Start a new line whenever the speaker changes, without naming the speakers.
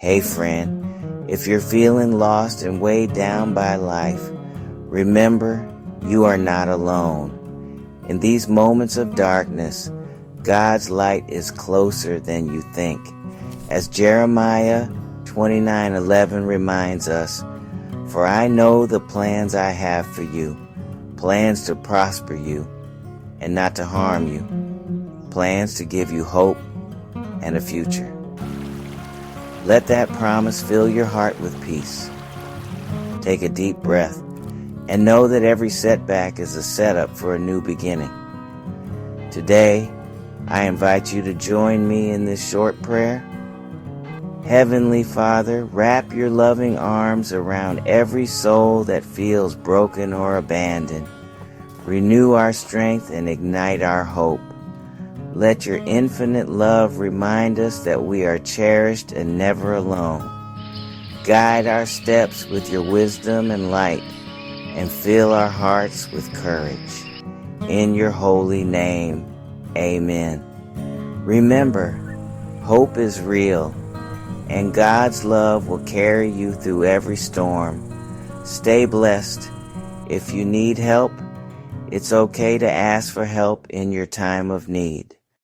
Hey friend, if you're feeling lost and weighed down by life, remember you are not alone. In these moments of darkness, God's light is closer than you think. As Jeremiah 29:11 reminds us, "For I know the plans I have for you, plans to prosper you and not to harm you, plans to give you hope and a future." Let that promise fill your heart with peace. Take a deep breath and know that every setback is a setup for a new beginning. Today, I invite you to join me in this short prayer. Heavenly Father, wrap your loving arms around every soul that feels broken or abandoned. Renew our strength and ignite our hope. Let your infinite love remind us that we are cherished and never alone. Guide our steps with your wisdom and light, and fill our hearts with courage. In your holy name, amen. Remember, hope is real, and God's love will carry you through every storm. Stay blessed. If you need help, it's okay to ask for help in your time of need.